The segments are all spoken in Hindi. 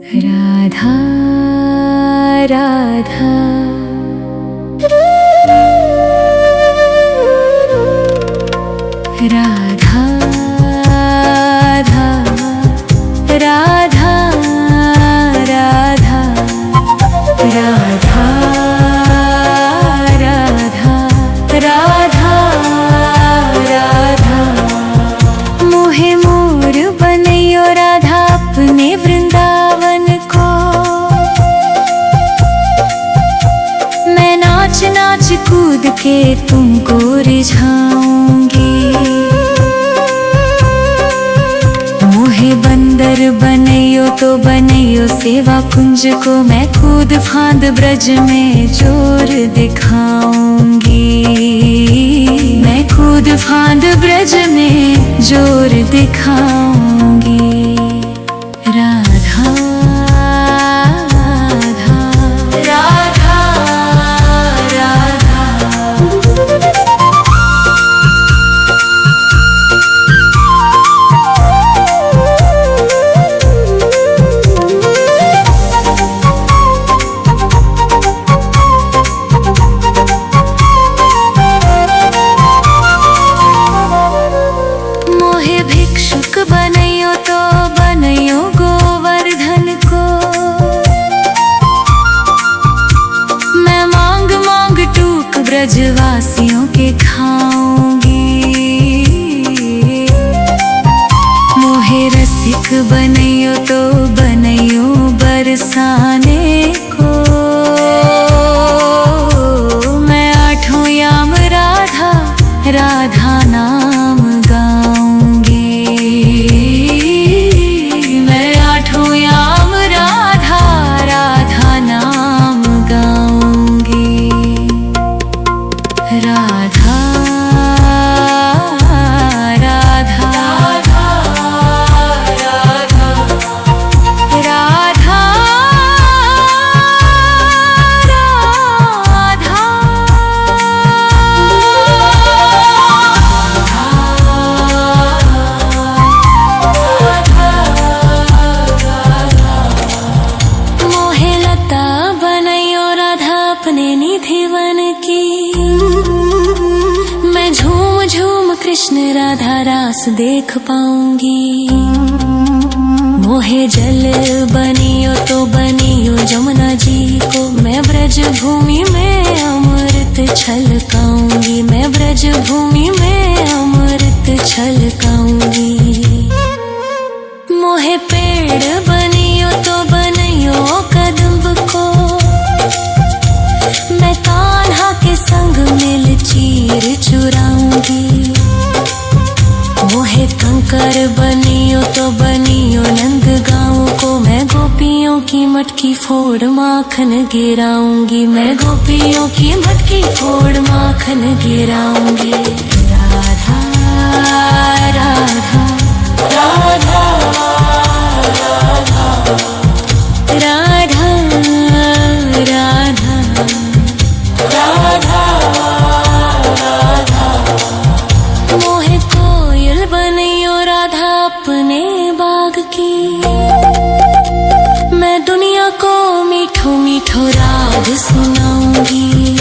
राधा राधा राधा राधा राधा राधा राधा राधा राधा मोहे मोर बनैयो राधा अपने वृंदावन को। मैं नाच नाच कूद के तुमको रिझाऊंगी। मोहे बंदर बनैयो तो बनैयो सेवा कुंज को। मैं कूद फांद ब्रज में जोर दिखाऊंगी। मैं कूद फांद ब्रज में जोर दिखाऊंगी। राधा राधा राधा मोहे भिक्षुक बनैयो तो बनैयो गोवर्धन को। मैं मांग मांग टूक ब्रजवासियों के खाऊंगी। मोहे रसिक बनैयो तो बनैयो बरसाने को। मैं आठों याम राधा राधा नाम गाऊंगी। मैं आठों याम राधा राधा नाम गाऊंगी। राधा राधा राधा राधा मोहे लता बनैयो राधा अपने निधि वन की। मैं झूम झूम कृष्ण राधा रास देख पाऊंगी। मोहे जल बनियो तो बनियो जमुना जी को। मैं ब्रज भूमि में अमृत छलकाऊंगी। मैं ब्रज भूमि में अमृत छलकाऊंगी। मोहे पेड़ बनियो तो बनियो कदम्ब को। मैं कान्हा के संग मिल चीर चुराऊंगी। मोहे कंकर बनियो तो बनियो नंद गाँव को। मैं गोपियों की मटकी फोड़ माखन गिराऊंगी। मैं गोपियों की मटकी फोड़ माखन गिराऊंगी। राधा राधा राधा राधा राधा राधा राधा मोहे कोयल बनैयो राधा अपने बाग की। मैं दुनिया को मीठो मीठो राग सुनाऊंगी।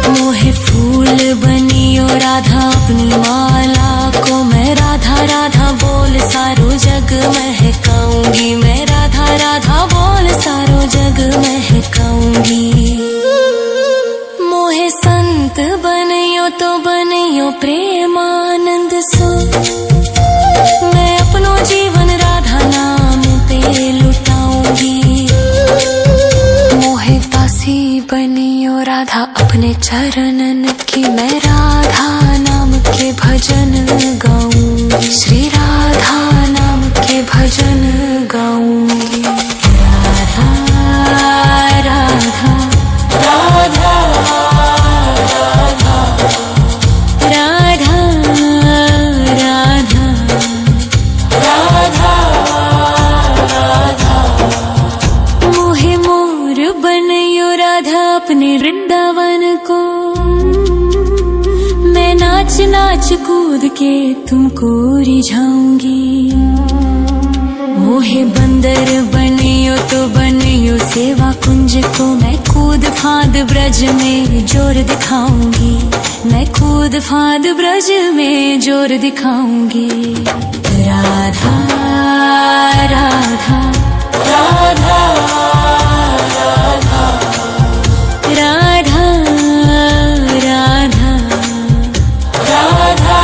मोहे फूल बनियो राधा अपनी माला को। मैं राधा राधा बोल सारो जग महकाऊंगी। मैं राधा राधा बोल सारो जग महकाऊंगी। मोहे संत बनैयो तो बनैयो प्रेमानंद सो। मैं अपनो जीवन राधा नाम पे लुटाऊंगी। मोहे दासी बनियो राधा अपने चरणन की। मैं राधा नाम के भजन गाऊंगी। श्री राधा नाम के भजन गाऊंगी। राधा राधा राधा राधा राधा राधा राधा मोहे मोर बनैयो राधा अपने वृंदावन को। मैं नाच नाच कूद के तुमको रिझाऊंगी। मोहे बंदर ब्रज में जोर दिखाऊंगी, मैं कूद फांद ब्रज में जोर दिखाऊंगी। राधा राधा राधा राधा राधा राधा राधा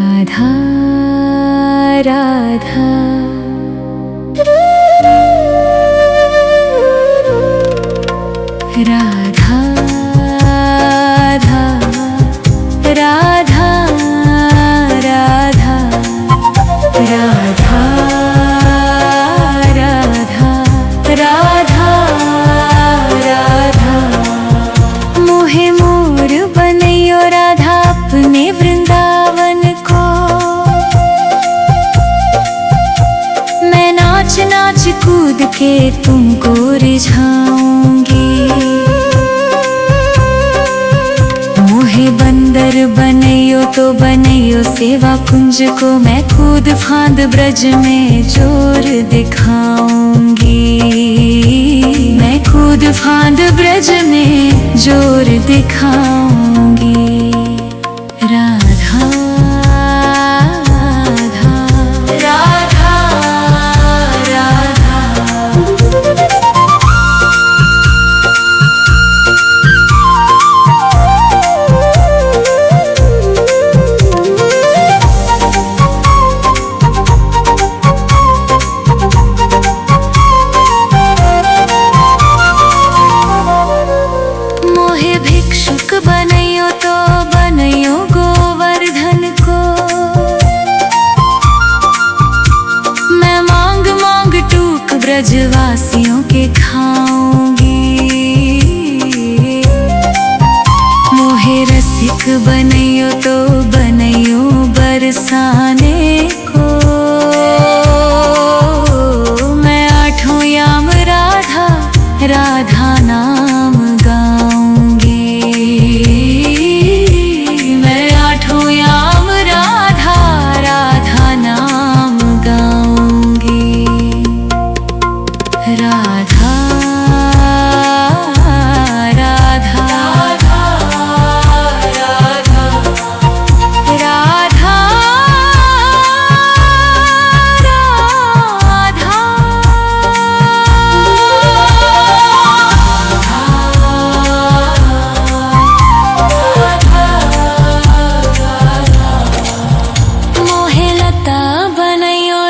राधा राधा राधा राधा राधा राधा राधा राधा राधा मोहे मोर बनैयो राधा अपने वृंदावन को। मैं नाच नाच कूद के तुमको रिझाऊंगी। मोहे बंदर बनैयो तो बनैयो सेवा कुंज को, मैं कूद फांद ब्रज में जोर दिखाऊंगी। मैं कूद फांद ब्रज में जोर दिखाऊंगी। राधा राधा राधा बनैयो तो बनैयो गोवर्धन को। मैं मांग मांग टूक ब्रजवासियों के खाऊंगी। मोहे रसिक बनैयो तो बनैयो बरसाने को। मैं आठों याम राधा राधा नाम गाऊंगी। मैं आठों याम राधा राधा नाम गाऊंगी। राधा राधा राधा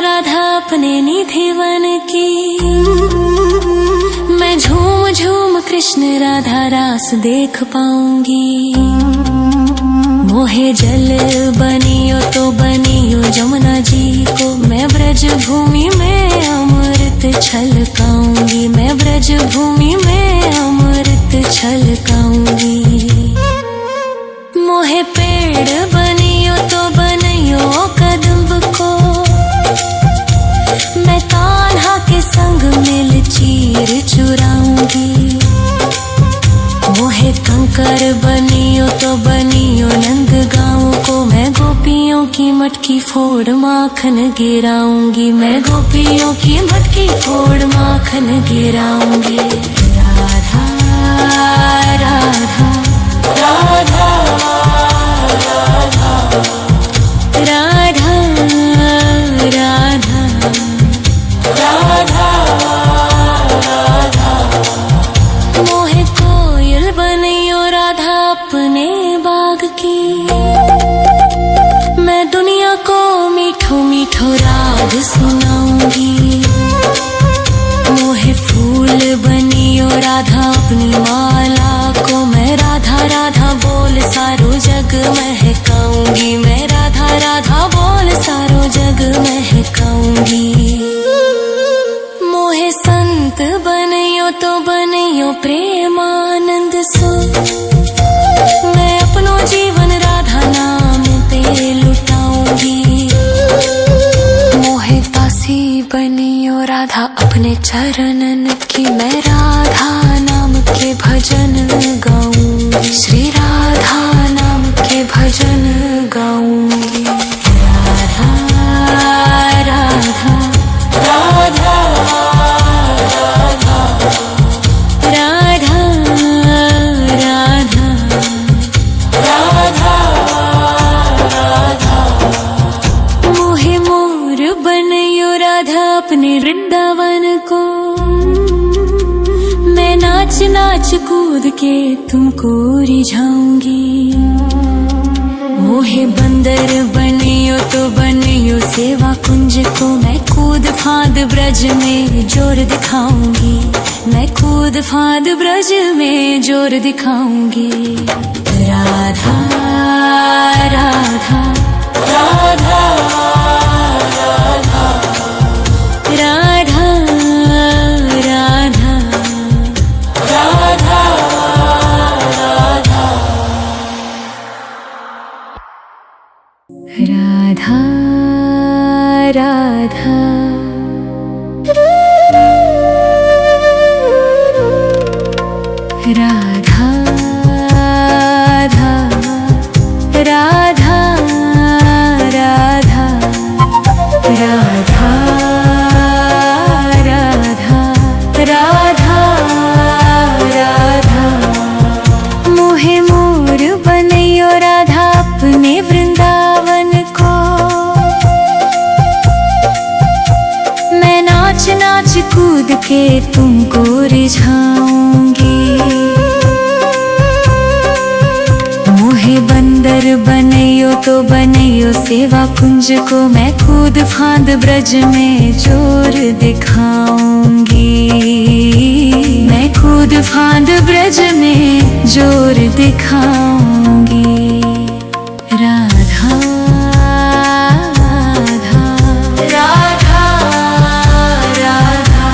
राधा अपने निधि वन की। मैं झूम झूम कृष्ण राधा रास देख पाऊंगी। मोहे जल बनियो तो बनियो जमुना जी को। मैं ब्रज भूमि में अमृत छलकाऊंगी। मैं ब्रज भूमि में अमृत छलकाऊंगी। मोहे पेड़ बनियो तो बनियो कदम्ब को। मैं कान्हा के संग मिल चीर चुराऊंगी। मोहे कंकर बनियो तो बनियो नंद गाँव को। मैं गोपियों की मटकी फोड़ माखन गिराऊंगी। मैं गोपियों की मटकी फोड़ माखन गिराऊंगी। राधा राधा राधा राधा राधा राधा राधा मोहे कोयल बनैयो राधा अपने बाग की। मैं दुनिया को मीठो मीठो राग सुनाऊंगी। मोहे फूल बनियो राधा अपनी माला को। मैं राधा राधा बोल सारो जग महकाऊंगी। मैं राधा राधा बोल सारो जग महकाऊंगी। मोहे संत बनैयो तो बनैयो प्रेमानंद सो। मैं अपनो जीवन राधा नाम पे लुटाऊंगी। मोहे दासी बनियो राधा अपने चरणन की। मैं राधा नाम के भजन गाऊंगी। श्री राधा नाम के भजन गाऊंगी। राधा राधा राधा कूद के तुमको रिझाऊंगी। मोहे बंदर बनियो तो बनियो सेवा कुंज को, मैं कूद फांद ब्रज में जोर दिखाऊंगी। मैं कूद फांद ब्रज में जोर दिखाऊंगी। राधा राधा राधा राधा राधा राधा राधा राधा राधा राधा राधा राधा राधा राधा राधा राधा। मोहे मोर बनैयो राधा अपने वृंदावन को, मैं नाच नाच कूद के तुमको रिझाऊंगी। मोहे बंदर बनैयो तो बनैयो सेवा कुंज को, मैं कूद फांद ब्रज में जोर दिखाऊंगी। मैं कूद फांद ब्रज में जोर दिखाऊंगी। राधा राधा राधा राधा।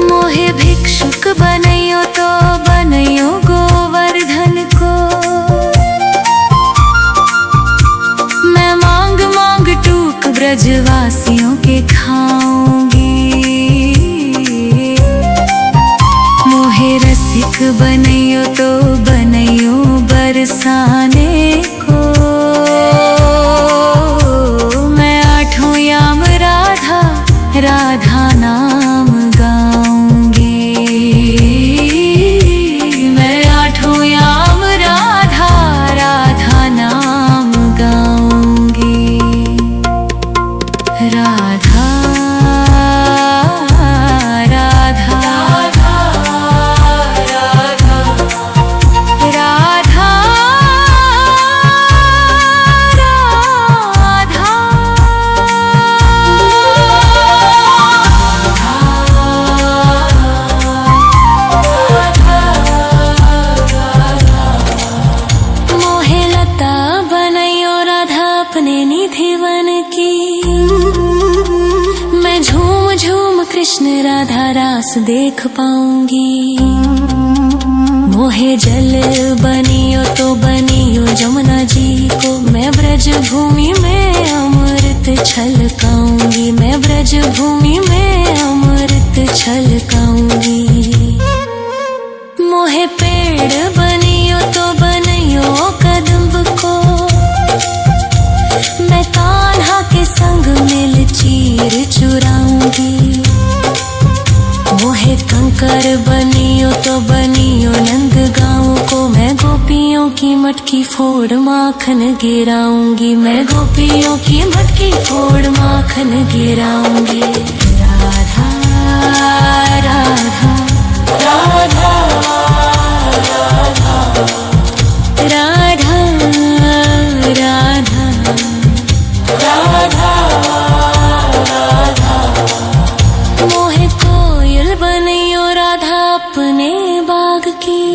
मोहे भिक्षुक बनैयो तो बनैयो गोवर्धन को, मैं मांग मांग टूक ब्रजवासियों के खाऊंगी। मोहे रसिक बनैयो तो बनैयो बरसाने को, मैं आठों याम राधा राधा नाम गाऊंगी। मैं आठों याम राधा राधा नाम गाऊंगी। राधा राधा राधा राधा राधा मोहे लता बनैयो राधा अपने निधि वन की, मैं झूम झूम कृष्ण राधा रास देख पाऊंगी। मोहे जल बनियो तो बनियो जमुना जी को, मैं ब्रज भूमि में अमृत छलकाऊंगी। मैं ब्रज भूमि में अमृत छलकाऊंगी। मोहे पेड़ बनियो तो बनियो कदम्ब को, मैं कान्हा के संग मिल चीर चुराऊंगी। मोहे कंकर बनियो तो बनियो नंद गाँव को, मैं गोपियों की मटकी फोड़ माखन गिराऊंगी। मैं गोपियों की मटकी फोड़ माखन गिराऊंगी। राधा राधा राधा राधा राधा राधा राधा। मोहे कोयल बनैयो राधा अपने बाग की,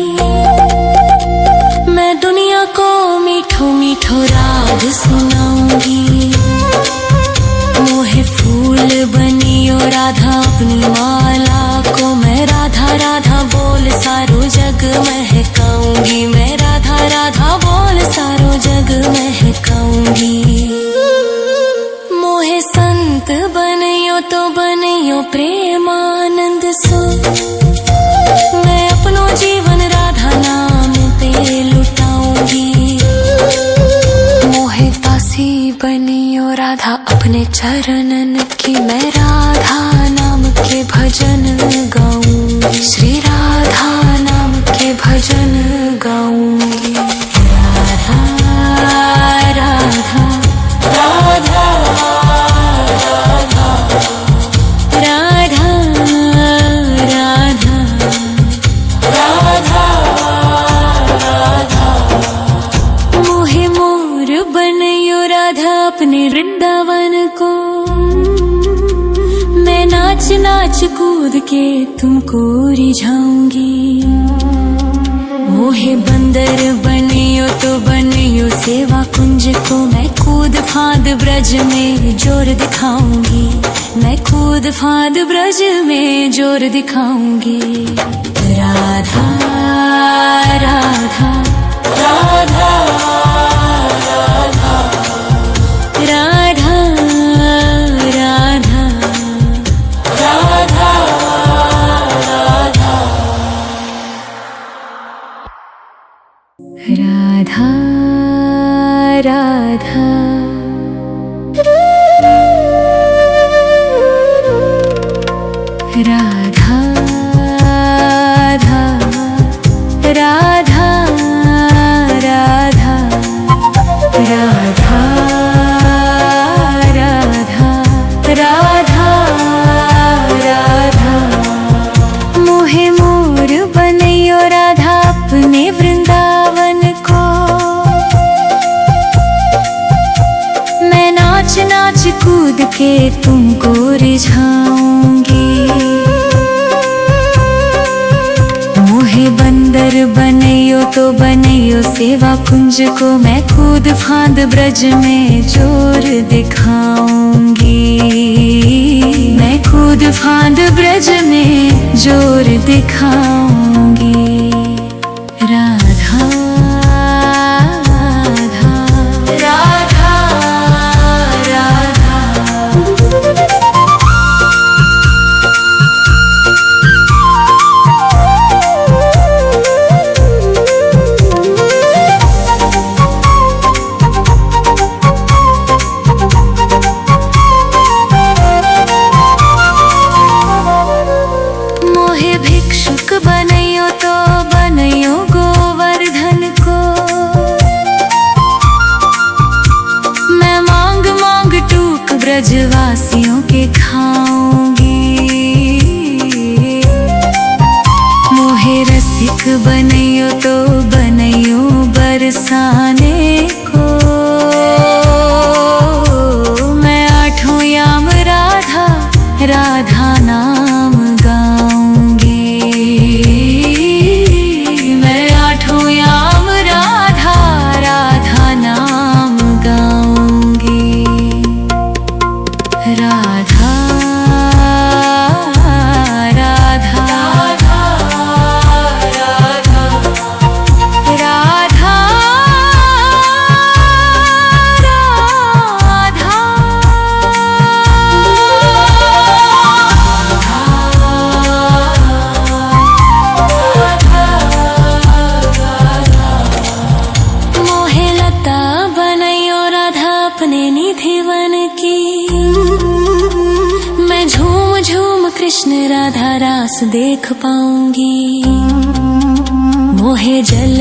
मैं दुनिया को मीठो मीठो राग सुनाऊंगी। मोहे फूल बनियो राधा अपनी माला को, मैं राधा राधा बोल सारो जग महकाऊंगी। मैं राधा राधा बोल सारो जग महकाऊंगी। मोहे संत बनियो तो बनियो प्रेमानंद सो, मैं अपनो जीवन राधा नाम पे लुटाऊंगी। मोहे दासी बनियो राधा अपने चरणन की, मैं राधा नाम के भजन गाऊंगी, श्री राधा नाम के भजन गाऊंगी। राधा राधा राधा राधा राधा राधा राधा। मोहे मोर बनयो राधा अपने वृंदावन को, मैं नाच नाच कूद के तुमको रिझाऊंगी। मोहे बंदर बनियो तो बनियो सेवा कुंज को, मैं कूद फांद ब्रज में जोर दिखाऊंगी, मैं कूद फांद ब्रज में जोर दिखाऊंगी। राधा राधा राधा राधा राधा राधा राधा राधा राधा राधा राधा राधा राधा राधा राधा। मोहे मोर बनयो राधा अपने वृंदावन को, मैं नाच नाच कूद के तुमको रिझाऊंगी। मोहे बंदर बनयो तो बनयो सेवा कुंज को, मैं कूद फांद ब्रज में जोर दिखाऊंगी, मैं कूद फांद ब्रज में जोर दिखाऊंगी। राधा राधा राधा राधा। मोहे भिक्षुक बनयो तो बनयो गोवर्धन को, मैं मांग मांग टूक ब्रजवासियों के खाऊंगी। मोहे रसिक बनयो तो बनयो बरसाने को, मैं आठों याम राधा राधा नाम गाऊंगी, मैं आठों याम राधा राधा नाम गाऊंगी। राधा राधा राधा राधा राधा मोहे लता बनयो राधा अपने निधि वन की, मैं झूम झूम कृष्ण राधा रास देख पाऊंगी। मोहे जल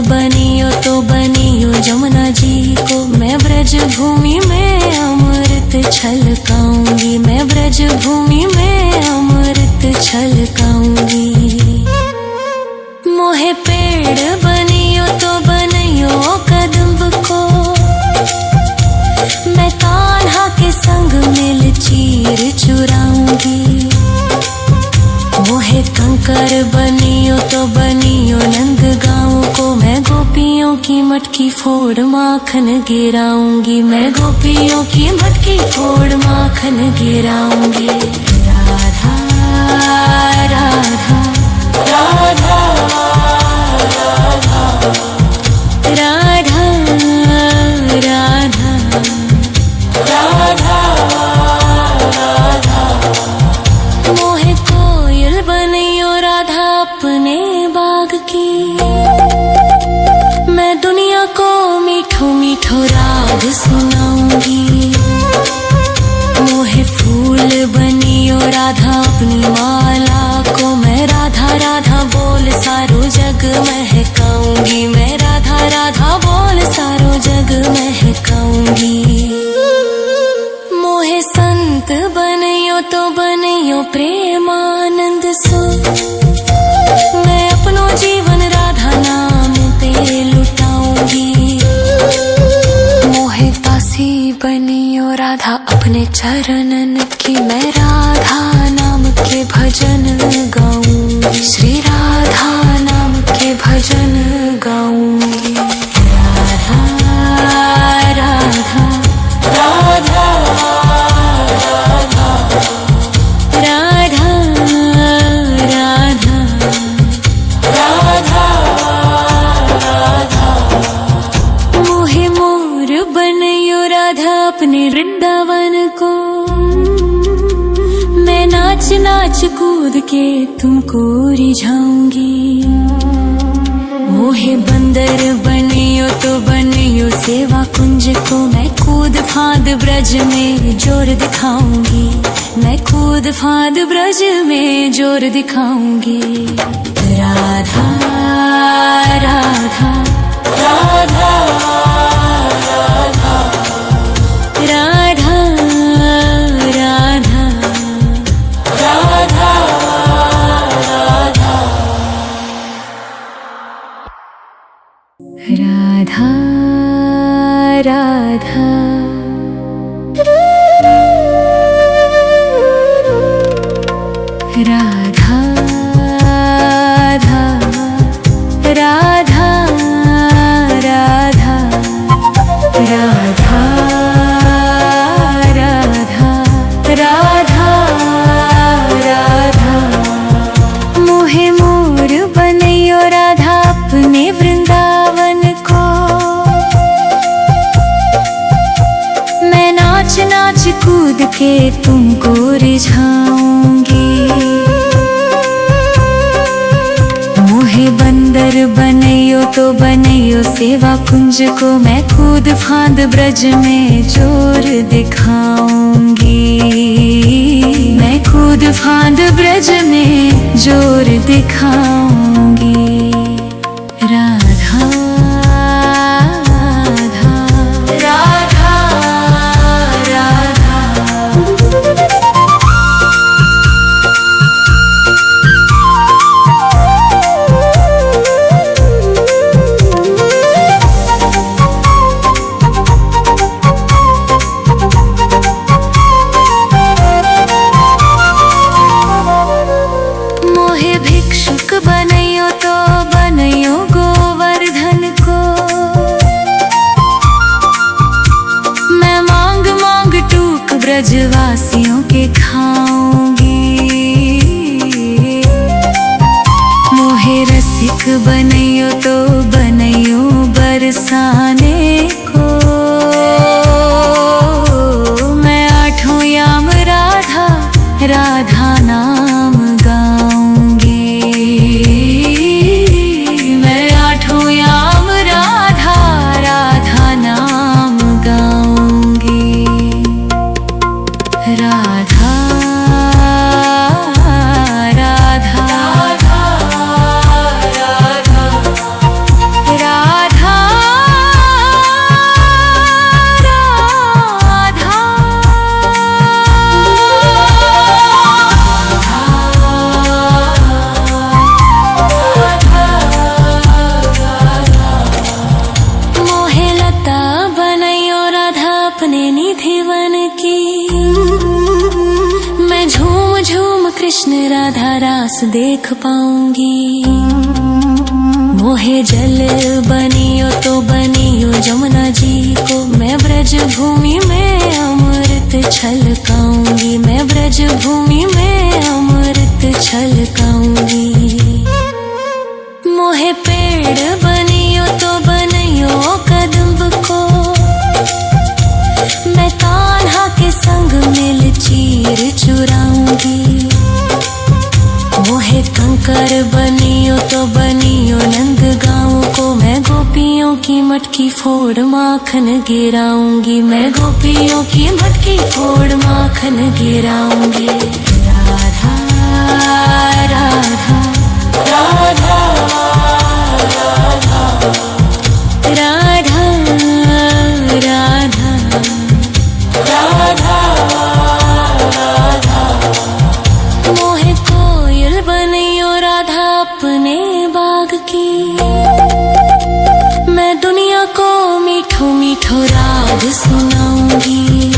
बनियो तो बनियो जमुना जी को, मैं ब्रज भूमि में अमृत छलकाऊंगी, मैं ब्रज भूमि में अमृत छलकाऊंगी। मोहे पेड़ बनियो तो बनियो कदम्ब को, मैं कान्हा के संग मिल चीर चुराऊंगी। मोहे कंकर बनियो तो बनियो नंद गाँव को, मैं गोपियों की मटकी फोड़ माखन गिराऊंगी, मैं गोपियों की मटकी फोड़ माखन गिराऊंगी। राधा राधा राधा राधा राधा राधा राधा। मोहे कोयल बनियो राधा अपने बाग की, मैं दुनिया को मीठो मीठो राग सुनाऊंगी। मोहे फूल बनियो राधा अपनी माला को मैं राधा राधा बोल सारो जग महकाऊंगी, मैं राधा राधा बोल सारो जग महकाऊंगी। मोहे संत बनियो तो बनियो प्रेमानंद सो, मैं अपनो जीवन राधा नाम पे लुटाऊंगी। मोहे दासी बनियो राधा अपने चरणन की, मैं राधा नाम के भजन गाऊंगी, श्री राधा नाम के भजन गाऊंगी। राधा राधा राधा राधा राधा राधा राधा। मोहे मोर बनियो राधा अपने वृंदावन को, मैं नाच नाच कूद के तुमको रिझाऊंगी। मोहे बंदर बनियो तो बनियो सेवा कुंज को, मैं कूद फांद ब्रज में जोर दिखाऊंगी, मैं कूद फांद ब्रज में जोर दिखाऊंगी। राधा राधा राधा राधा राधा राधा राधा राधा राधा राधा राधा राधा राधा राधा राधा राधा। मोहे मोर बनियो राधा अपने वृंदावन को, मैं नाच नाच कूद के तुमको रिझाऊंगी। मोहे बंदर बनियो तो बनियो सेवा कुंज को, मैं कूद फांद ब्रज में जोर दिखाऊंगी, मैं कूद फांद ब्रज में जोर दिखाऊंगी। राधा राधा राधा राधा। मोहे भिक्षुक बनियो तो बनियो गोवर्धन को, मैं मांग मांग टूक ब्रजवासियों के खाऊंगी। मोहे रसिक बनियो तो बनियो बरसाने को, मैं आठों याम राधा राधा नाम गाऊंगी, मैं आठों याम राधा राधा नाम गाऊंगी। राधा राधा राधा राधा राधा कृष्ण राधा रास देख पाऊंगी। मोहे जल बनियो तो बनियो जमुना जी को, मैं ब्रज भूमि में अमृत छलकाऊंगी, मैं ब्रज भूमि में अमृत छलकाऊंगी। मोहे पेड़ बनियो तो बनियो कदम्ब को, मैं कान्हा के संग मिल चीर चुराऊंगी। मोहे कंकर बनियो तो बनियो नंद गाँव को, मैं गोपियों की मटकी फोड़ माखन गिराऊंगी, मैं गोपियों की मटकी फोड़ माखन गिराऊंगी। राधा राधा राधा राधा राधा राधा राधा मोहे कोयल बनियो राधा अपने बाग की। मैं दुनिया को मीठो मीठो राग सुनाऊंगी।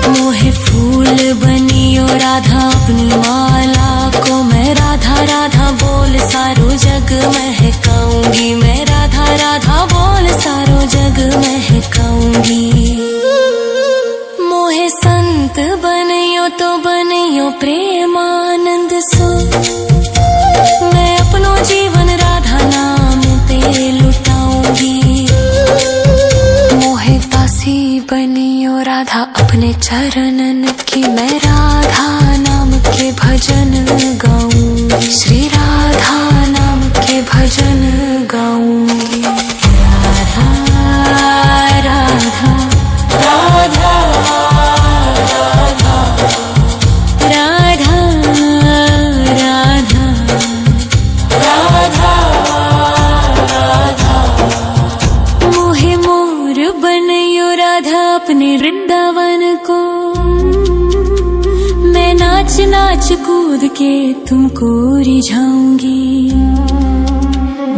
मोहे फूल बनियो राधा अपनी माला को। मैं राधा राधा बोल सारो जग महकाऊंगी। मैं राधा राधा बोल सारो जग महकाऊंगी। मोहे संत बनियो तो बनियो प्रेमानंद सो। मैं अपनो जीवन राधा नाम पे लुटाऊंगी। मोहे दासी बनियो राधा अपने चरणन की। मैं राधा नाम के भजन गाऊंगी। श्री राधा नाम के भजन गाऊंगी। राधा राधा राधा राधा राधा राधा राधा मोहे मोर बनियो राधा अपने वृंदावन को। मैं नाच नाच कूद के तुमको रिझाऊंगी।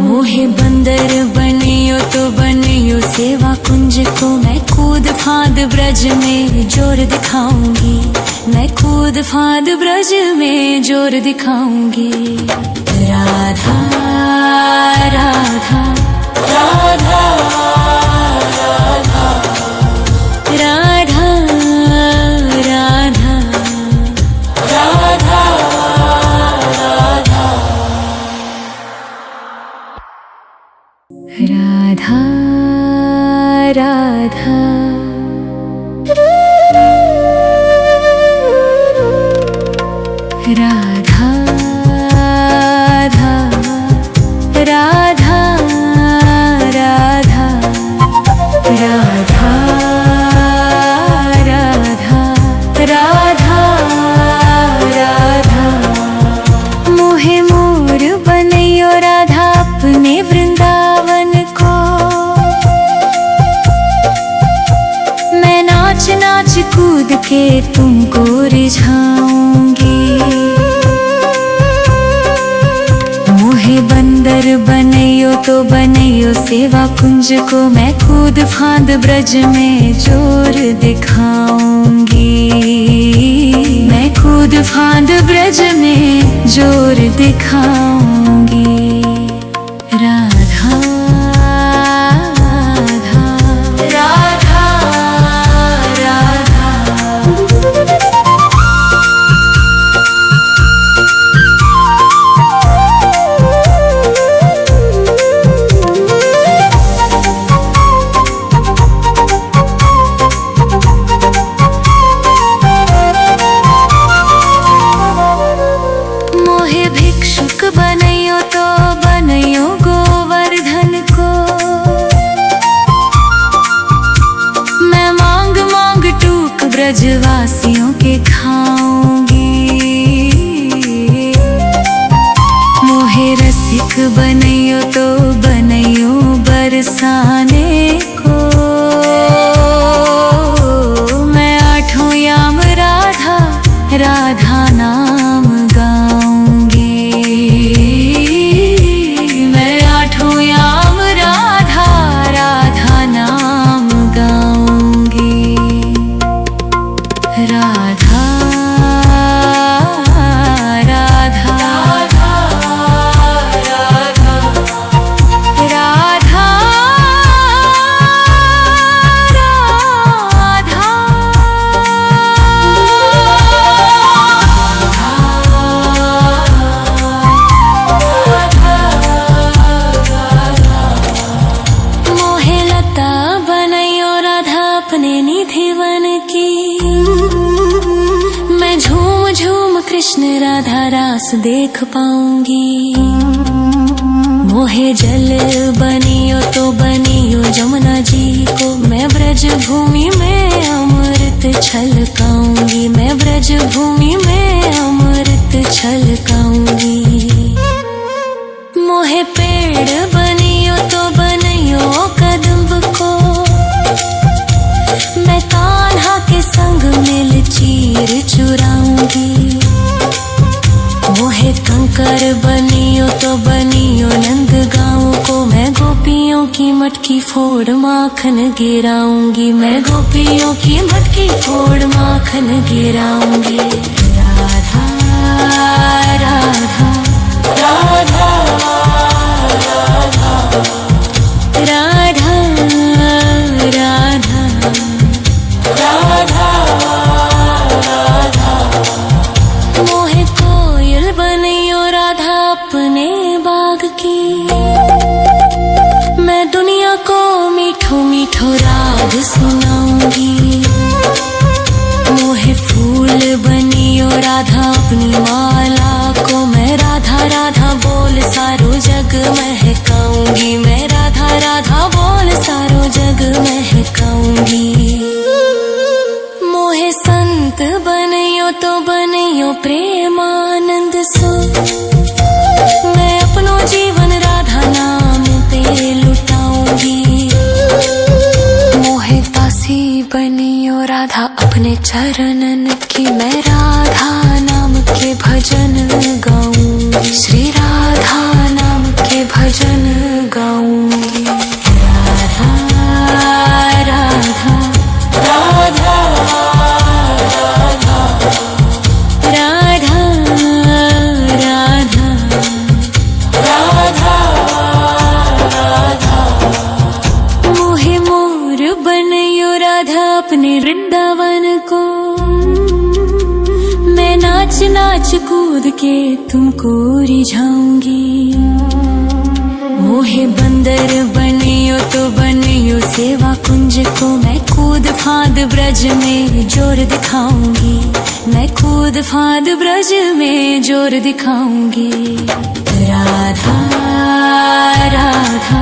मोहे बंदर बनियो तो बनियो सेवा कुंज को। मैं कूद फांद ब्रज में जोर दिखाऊंगी। मैं कूद फांद ब्रज में जोर दिखाऊंगी। राधा राधा राधा राधा राधा राधा राधा राधा राधा राधा राधा राधा राधा राधा राधा राधा मोहे मोर बनियो राधा अपने वृंदावन को। मैं नाच नाच कूद के तुमको रिझाऊंगी। मोहे बंदर बनियो तो बनियो सेवा कुंज को। मैं कूद फांद ब्रज में जोर दिखाऊंगी। मैं कूद फांद ब्रज में जोर दिखाऊंगी। राधा राधा राधा राधा मोहे भिक्षुक बनियो तो बनियो गोवर्धन को। मैं मांग मांग टूक ब्रजवासियों के खाऊंगी। मोहे रसिक बनियो तो बनियो बरसाने को। मैं आठों याम राधा राधा नाम गाऊंगी। मैं आठों याम राधा राधा नाम गाऊंगी। राधा राधा राधा राधा राधा कृष्ण राधा रास देख पाऊंगी। मोहे जल बनियो तो बनियो जमुना जी को, मैं ब्रज भूमि में अमृत अमृत छलकाऊंगी, मैं ब्रज भूमि में अमृत छलकाऊंगी। मोहे पेड़ बनियो तो बनियो कदम्ब को, मैं कान्हा के संग मिल चीर चुराऊंगी। मोहे कंकर बनियो तो बनियो नंद गाँव को, मैं गोपियों की मटकी फोड़ माखन गिराऊंगी, मैं गोपियों की मटकी फोड़ माखन गिराऊंगी। राधा राधा राधा राधा राधा राधा राधा। मोहे कोयल बनियो राधा अपने बाग की, मैं दुनिया को मीठो मीठो राग सुनाऊंगी। मोहे फूल बनियो राधा अपनी माला को, मैं राधा राधा बोल सारो जग महकाऊंगी, मैं राधा राधा बोल सारो जग महकाऊंगी। मोहे संत बनियो तो बनियो प्रेमानंद सो, मैं अपनो जीवन राधा नाम पे लुटाऊंगी। मोहे दासी बनियो राधा अपने चरणन की, मैं राधा नाम के भजन गाऊंगी, श्री राधा नाम के भजन गाऊंगी। राधा राधा राधा राधा राधा राधा राधा। मोहे मोर बनियो राधा अपने वृंदावन को, मैं नाच नाच कूद के तुमको रिझाऊंगी। मोहे बंदर बनियो तो बनियो सेवा कुंज को, मैं कूद फांद ब्रज में जोर दिखाऊंगी, मैं कूद फांद ब्रज में जोर दिखाऊंगी। राधा राधा